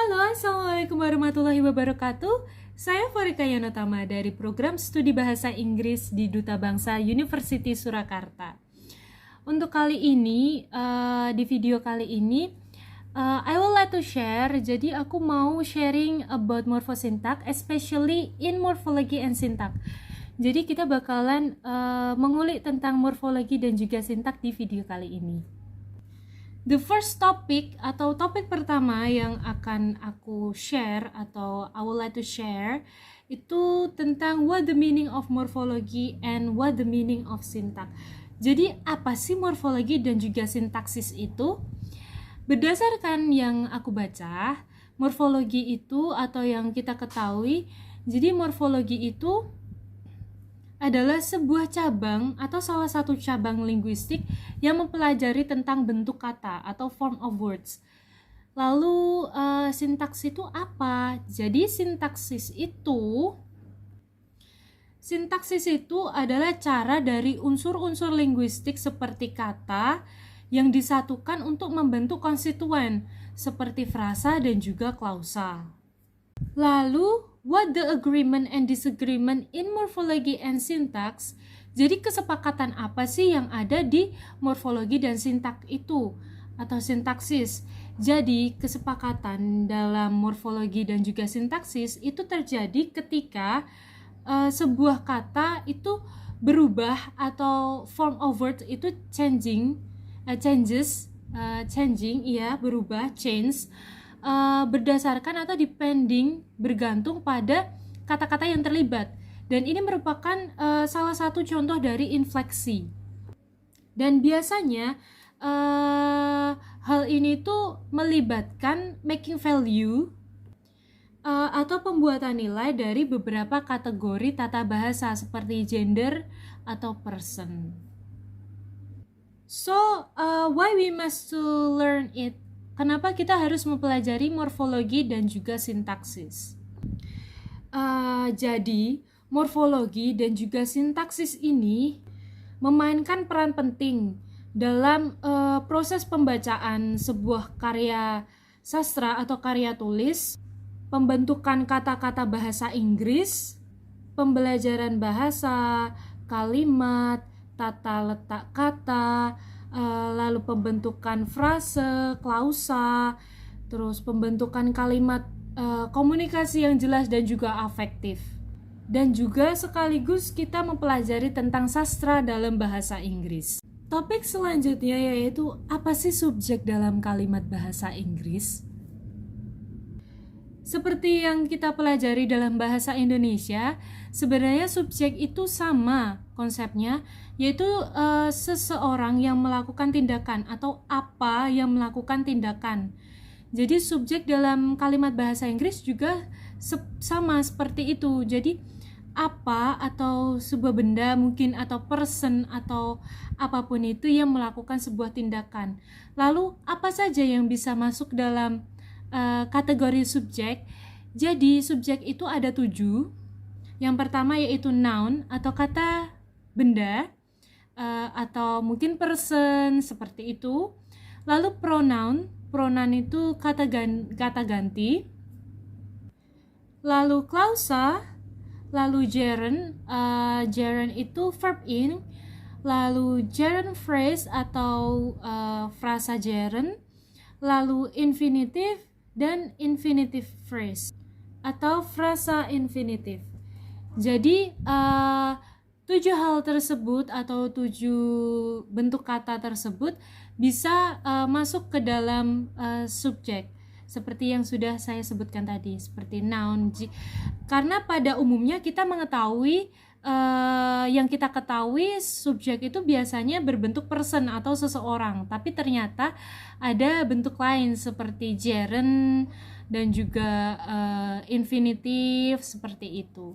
Halo, Assalamualaikum warahmatullahi wabarakatuh. Saya Farika Yanotama dari program studi bahasa Inggris di Duta Bangsa University Surakarta. Untuk kali ini, di video kali ini, I would like to share. Jadi aku mau sharing about morphosyntax, especially in morphology and syntax. Jadi kita bakalan mengulik tentang morfologi dan juga sintak di video kali ini. The first topic atau topik pertama yang akan aku share atau I would like to share itu tentang what the meaning of morphology and what the meaning of syntax. Jadi apa sih morfologi dan juga sintaksis itu? Berdasarkan yang aku baca, morfologi itu atau yang kita ketahui, jadi morfologi itu adalah sebuah cabang atau salah satu cabang linguistik yang mempelajari tentang bentuk kata atau form of words. Lalu sintaks itu apa? Jadi sintaksis itu adalah cara dari unsur-unsur linguistik seperti kata yang disatukan untuk membentuk konstituen seperti frasa dan juga klausa. Lalu, what the agreement and disagreement in morphology and syntax? Jadi kesepakatan apa sih yang ada di morfologi dan sintak itu atau sintaksis? Jadi kesepakatan dalam morfologi dan juga sintaksis itu terjadi ketika sebuah kata itu berubah atau form of word itu berubah, change. Berdasarkan atau depending, bergantung pada kata-kata yang terlibat, dan ini merupakan salah satu contoh dari infleksi. Dan biasanya hal ini tuh melibatkan making value atau pembuatan nilai dari beberapa kategori tata bahasa seperti gender atau person. So why we must to learn it? Kenapa kita harus mempelajari morfologi dan juga sintaksis? Jadi, morfologi dan juga sintaksis ini memainkan peran penting dalam proses pembacaan sebuah karya sastra atau karya tulis, pembentukan kata-kata bahasa Inggris, pembelajaran bahasa, kalimat, tata letak kata, lalu pembentukan frase, klausa, terus pembentukan kalimat komunikasi yang jelas dan juga afektif. Dan juga sekaligus kita mempelajari tentang sastra dalam bahasa Inggris. Topik selanjutnya yaitu apa sih subjek dalam kalimat bahasa Inggris? Seperti yang kita pelajari dalam bahasa Indonesia, sebenarnya subjek itu sama konsepnya, yaitu seseorang yang melakukan tindakan atau apa yang melakukan tindakan. Jadi subjek dalam kalimat bahasa Inggris juga sama seperti itu. Jadi apa atau sebuah benda mungkin atau person atau apapun itu yang melakukan sebuah tindakan. Lalu apa saja yang bisa masuk dalam kategori subjek? Jadi subjek itu ada 7. Yang pertama yaitu noun atau kata benda, atau mungkin person seperti itu. Lalu pronoun itu kata ganti. Lalu klausa, lalu gerund itu verb in, lalu gerund phrase atau frasa gerund, lalu infinitive dan infinitive phrase atau frasa infinitive. Jadi 7 hal tersebut atau 7 bentuk kata tersebut bisa masuk ke dalam subjek seperti yang sudah saya sebutkan tadi, seperti noun. Karena pada umumnya kita mengetahui yang kita ketahui subjek itu biasanya berbentuk person atau seseorang, tapi ternyata ada bentuk lain seperti gerund dan juga infinitive seperti itu.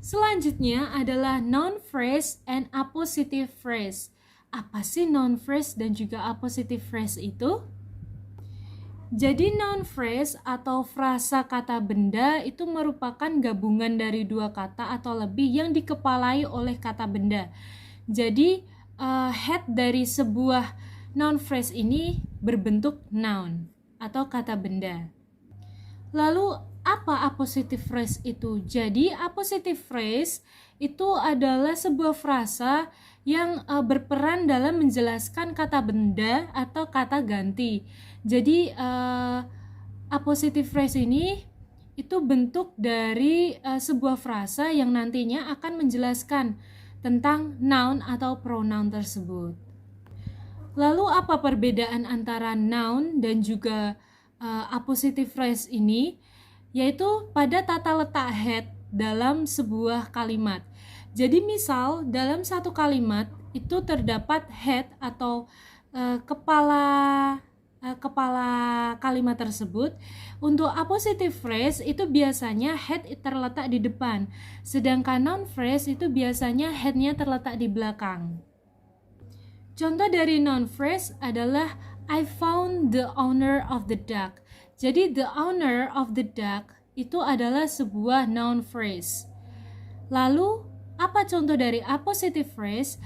Selanjutnya adalah noun phrase and appositive phrase. Apa sih noun phrase dan juga appositive phrase itu? Jadi noun phrase atau frasa kata benda itu merupakan gabungan dari 2 kata atau lebih yang dikepalai oleh kata benda. Jadi head dari sebuah noun phrase ini berbentuk noun atau kata benda. Lalu apa appositive phrase itu? Jadi appositive phrase itu adalah sebuah frasa yang berperan dalam menjelaskan kata benda atau kata ganti. Jadi appositive phrase ini itu bentuk dari sebuah frasa yang nantinya akan menjelaskan tentang noun atau pronoun tersebut. Lalu apa perbedaan antara noun dan juga appositive phrase ini? Yaitu pada tata letak head dalam sebuah kalimat. Jadi misal dalam satu kalimat itu terdapat head atau kepala kalimat tersebut. Untuk appositive phrase itu biasanya head terletak di depan, sedangkan noun phrase itu biasanya headnya terletak di belakang. Contoh dari noun phrase adalah I found the owner of the duck. Jadi the owner of the duck itu adalah sebuah noun phrase. Lalu apa contoh dari appositive phrase?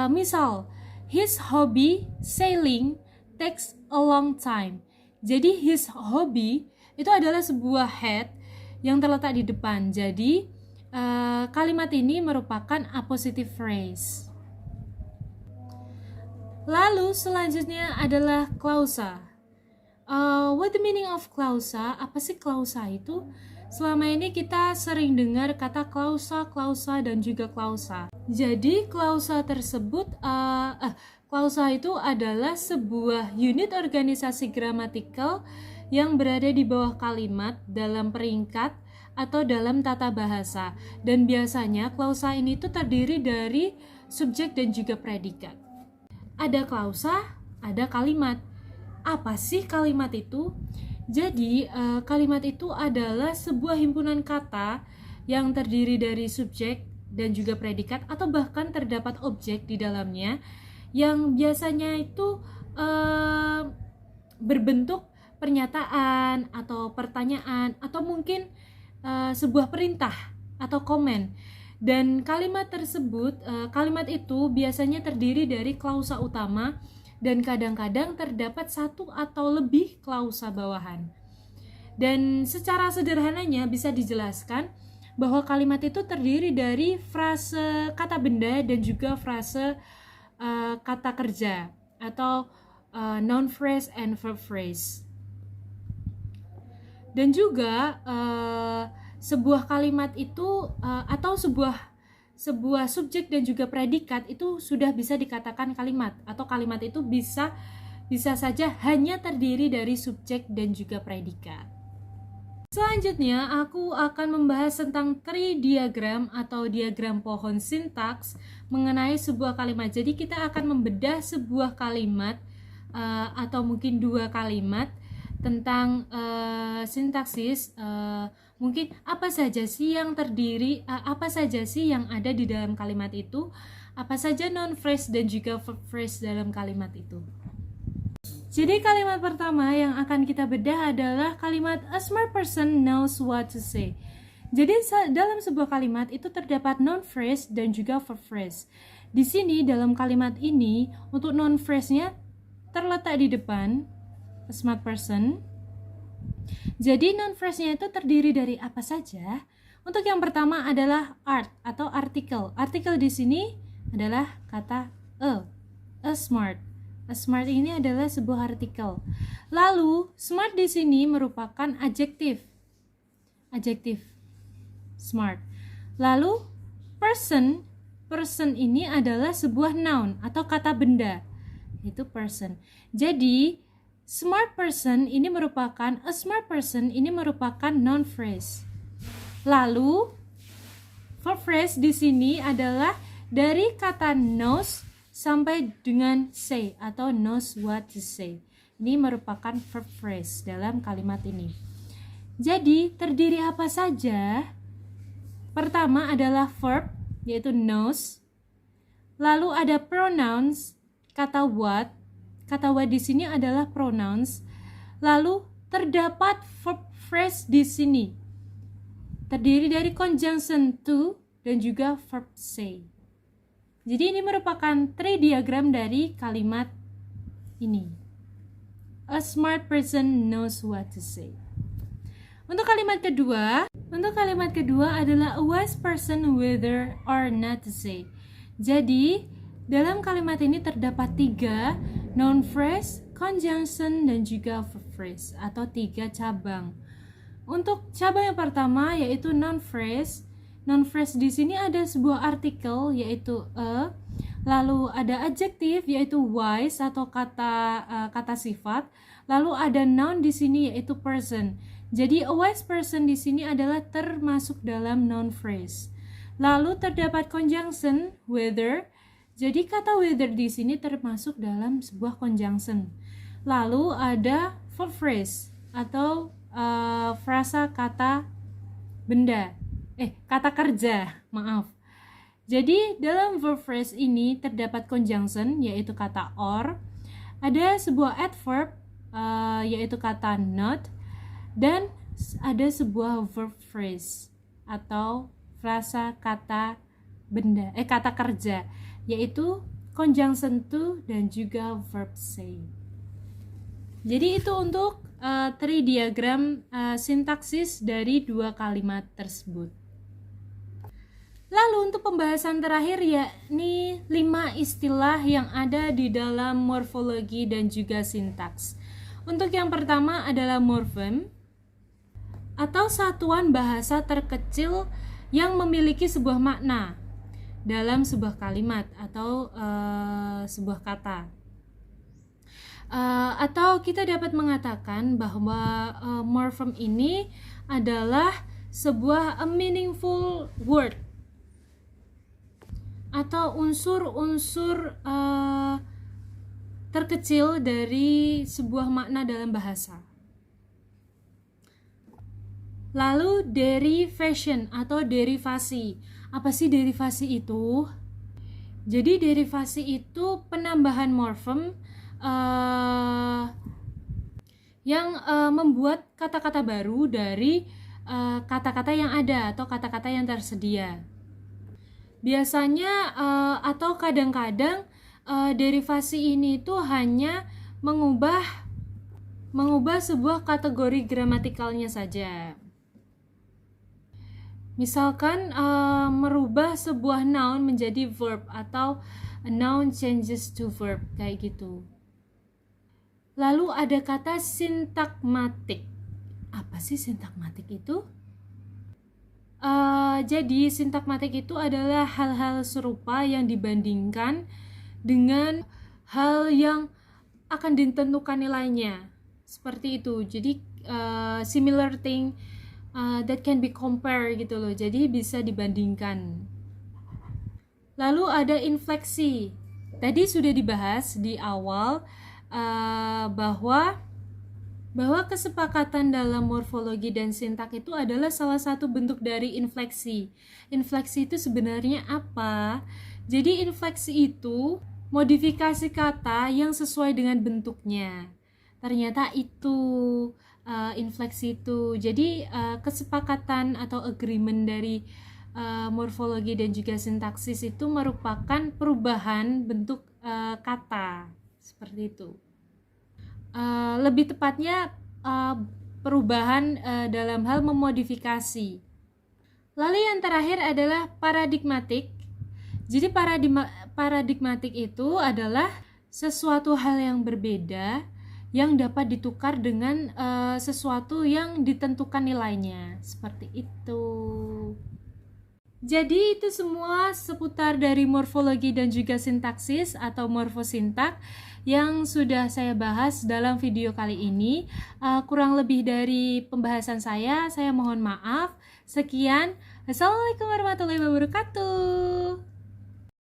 Misal his hobby sailing takes a long time. Jadi his hobby itu adalah sebuah head yang terletak di depan. Jadi kalimat ini merupakan appositive phrase. Lalu selanjutnya adalah klausa. What the meaning of klausa? Apa sih klausa itu? Selama ini kita sering dengar kata klausa dan juga klausa. Jadi klausa tersebut, klausa itu adalah sebuah unit organisasi gramatikal yang berada di bawah kalimat dalam peringkat atau dalam tata bahasa. Dan biasanya klausa ini tuh terdiri dari subjek dan juga predikat. Ada klausa, ada kalimat. Apa sih kalimat itu? Jadi kalimat itu adalah sebuah himpunan kata yang terdiri dari subjek dan juga predikat atau bahkan terdapat objek di dalamnya yang biasanya itu berbentuk pernyataan atau pertanyaan atau mungkin sebuah perintah atau komen. Dan kalimat tersebut, kalimat itu biasanya terdiri dari klausa utama dan kadang-kadang terdapat satu atau lebih klausa bawahan. Dan secara sederhananya bisa dijelaskan bahwa kalimat itu terdiri dari frase kata benda dan juga frase kata kerja atau noun phrase and verb phrase. Dan juga sebuah kalimat itu atau sebuah subjek dan juga predikat itu sudah bisa dikatakan kalimat, atau kalimat itu bisa saja hanya terdiri dari subjek dan juga predikat. Selanjutnya aku akan membahas tentang tree diagram atau diagram pohon sintaks mengenai sebuah kalimat. Jadi kita akan membedah sebuah kalimat atau mungkin dua kalimat tentang sintaksis. Mungkin apa saja sih yang terdiri, apa saja sih yang ada di dalam kalimat itu, apa saja noun phrase dan juga verb phrase dalam kalimat itu. Jadi kalimat pertama yang akan kita bedah adalah kalimat a smart person knows what to say. Jadi dalam sebuah kalimat itu terdapat noun phrase dan juga verb phrase. Di sini dalam kalimat ini untuk noun phrase-nya terletak di depan a smart person. Jadi noun phrase-nya itu terdiri dari apa saja? Untuk yang pertama adalah art atau artikel. Artikel di sini adalah kata a smart. A smart ini adalah sebuah artikel. Lalu smart di sini merupakan adjektif. Adjektif smart. Lalu person ini adalah sebuah noun atau kata benda. Itu person. Jadi smart person ini merupakan a smart person ini merupakan noun phrase. Lalu verb phrase di sini adalah dari kata knows sampai dengan say atau knows what to say. Ini merupakan verb phrase dalam kalimat ini. Jadi terdiri apa saja? Pertama adalah verb yaitu knows. Lalu ada pronouns kata what. Kata what di sini adalah pronouns. Lalu terdapat verb phrase di sini. Terdiri dari conjunction to dan juga verb say. Jadi ini merupakan tree diagram dari kalimat ini. A smart person knows what to say. Untuk kalimat kedua adalah a wise person whether or not to say. Jadi, dalam kalimat ini terdapat 3 noun phrase, conjunction, dan juga verb phrase atau 3 cabang. Untuk cabang yang pertama yaitu noun phrase. Noun phrase di sini ada sebuah artikel yaitu a, lalu ada adjektif yaitu wise atau kata sifat, lalu ada noun di sini yaitu person. Jadi a wise person di sini adalah termasuk dalam noun phrase. Lalu terdapat conjunction whether. Jadi kata whether di sini termasuk dalam sebuah conjunction. Lalu ada verb phrase atau frasa kata kerja. Jadi dalam verb phrase ini terdapat conjunction yaitu kata or, ada sebuah adverb yaitu kata not, dan ada sebuah verb phrase atau frasa kata kerja yaitu conjunction to dan juga verb say. Jadi itu untuk tridiagram sintaksis dari 2 kalimat tersebut. Lalu untuk pembahasan terakhir yakni 5 istilah yang ada di dalam morfologi dan juga sintaks. Untuk yang pertama adalah morfem atau satuan bahasa terkecil yang memiliki sebuah makna dalam sebuah kalimat atau sebuah kata. Atau kita dapat mengatakan bahwa morfem ini adalah sebuah meaningful word atau unsur-unsur terkecil dari sebuah makna dalam bahasa. Lalu derivation atau derivasi. Apa sih derivasi itu? Jadi derivasi itu penambahan morfem yang membuat kata-kata baru dari kata-kata yang ada atau kata-kata yang tersedia. Biasanya atau kadang-kadang derivasi ini tuh hanya mengubah sebuah kategori gramatikalnya saja. Misalkan merubah sebuah noun menjadi verb atau a noun changes to verb kayak gitu. Lalu ada kata sintakmatik. Apa sih sintakmatik itu? Jadi sintakmatik itu adalah hal-hal serupa yang dibandingkan dengan hal yang akan ditentukan nilainya. Seperti itu. Jadi similar thing that can be compared gitu loh. Jadi bisa dibandingkan. Lalu ada infleksi. Tadi sudah dibahas di awal bahwa kesepakatan dalam morfologi dan sintak itu adalah salah satu bentuk dari infleksi. Infleksi itu sebenarnya apa? Jadi infleksi itu modifikasi kata yang sesuai dengan bentuknya. Ternyata itu infleksi itu. Jadi kesepakatan atau agreement dari morfologi dan juga sintaksis itu merupakan perubahan bentuk kata. Seperti itu. Lebih tepatnya perubahan dalam hal memodifikasi. Lalu yang terakhir adalah paradigmatik. Jadi paradigmatik itu adalah sesuatu hal yang berbeda yang dapat ditukar dengan sesuatu yang ditentukan nilainya. Seperti itu. Jadi itu semua seputar dari morfologi dan juga sintaksis atau morfosintak yang sudah saya bahas dalam video kali ini. Kurang lebih dari pembahasan saya mohon maaf. Sekian. Assalamualaikum warahmatullahi wabarakatuh.